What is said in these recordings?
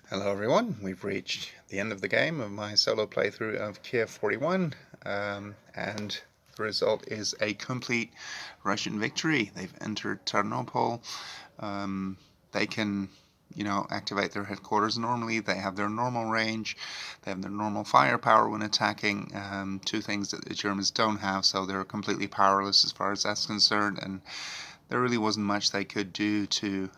Hello everyone, we've reached the end of the game of my solo playthrough of Kiev 41, and the result is a complete Russian victory. They've entered Ternopil. They can, activate their headquarters normally. They have their normal range. They have their normal firepower when attacking, two things that the Germans don't have, so they're completely powerless as far as that's concerned, and there really wasn't much they could do to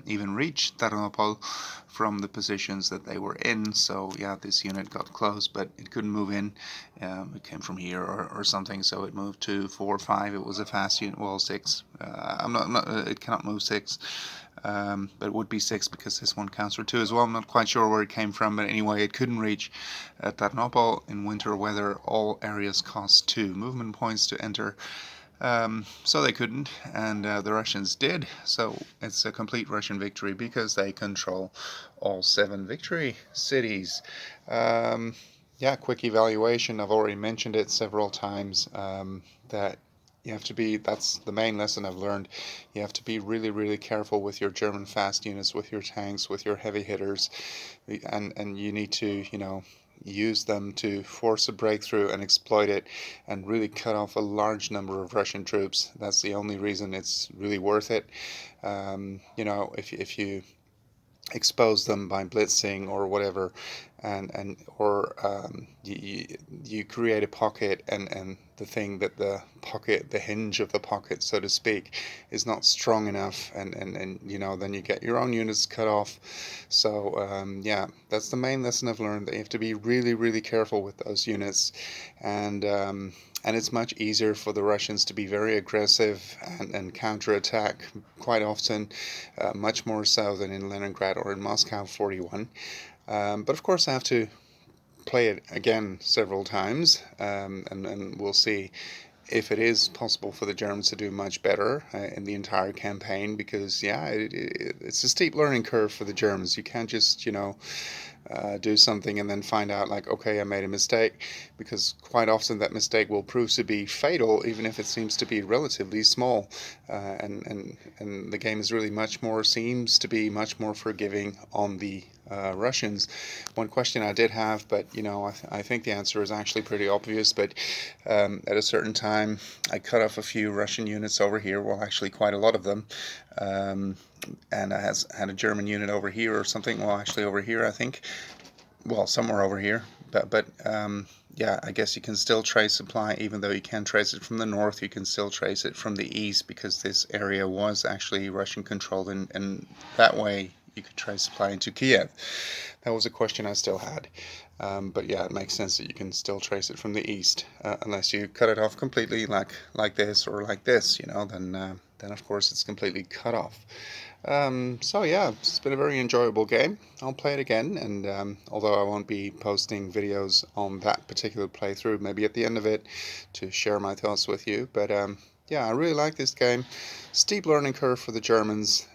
even reach Ternopil from the positions that they were in. So yeah, this unit got close, but it couldn't move in. It came from here or something, so it moved to 4 or 5. It was a fast unit. Well, 6. It cannot move 6. But it would be 6 because this one counts for 2 as well. I'm not quite sure where it came from, but anyway, it couldn't reach Ternopil in winter weather. All areas cost 2 movement points to enter. So they couldn't, and the Russians did. So it's a complete Russian victory because they control all 7 victory cities. Yeah, quick evaluation. I've already mentioned it several times, that you have to be, that's the main lesson I've learned. You have to be really, really careful with your German fast units, with your tanks, with your heavy hitters, and you need to, use them to force a breakthrough and exploit it and really cut off a large number of Russian troops. That's the only reason it's really worth it. If you expose them by blitzing or whatever, or you create a pocket, and the thing that the hinge of the pocket, so to speak, is not strong enough, and then you get your own units cut off. So yeah, that's the main lesson I've learned, that you have to be really, really careful with those units. And it's much easier for the Russians to be very aggressive and counterattack quite often, much more so than in Leningrad or in Moscow 41. But of course, I have to play it again several times, and we'll see if it is possible for the Germans to do much better in the entire campaign, because yeah, it's a steep learning curve for the Germans. You can't just do something and then find out, like, okay, I made a mistake, because quite often that mistake will prove to be fatal, even if it seems to be relatively small. And the game is really seems to be much more forgiving on the Russians. One question I did have, but I think the answer is actually pretty obvious. But at a certain time, I cut off a few Russian units over here. Well, actually, quite a lot of them. And I had a German unit over here or something. Well, actually, over here, I think. Well, somewhere over here. But yeah, I guess you can still trace supply, even though you can't trace it from the north. You can still trace it from the east, because this area was actually Russian controlled, and that way you could trace supply into Kiev. That was a question I still had. But yeah, it makes sense that you can still trace it from the east, unless you cut it off completely, like this or like this. Then of course it's completely cut off. So yeah, it's been a very enjoyable game. I'll play it again, and although I won't be posting videos on that particular playthrough, maybe at the end of it to share my thoughts with you. But yeah, I really like this game. Steep learning curve for the Germans.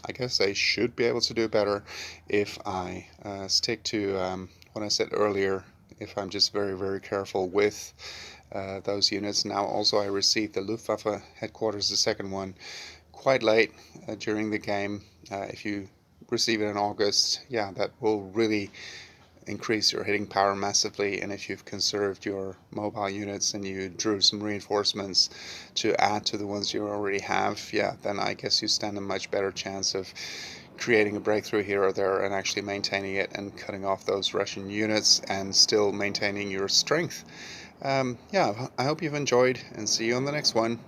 I guess they should be able to do better if I stick to what I said earlier, if I'm just very, very careful with those units. Now also I received the Luftwaffe headquarters, the second one, quite late during the game. If you receive it in August, yeah, that will really increase your hitting power massively. And if you've conserved your mobile units and you drew some reinforcements to add to the ones you already have, yeah, then I guess you stand a much better chance of creating a breakthrough here or there and actually maintaining it and cutting off those Russian units and still maintaining your strength. Yeah, I hope you've enjoyed, and see you on the next one.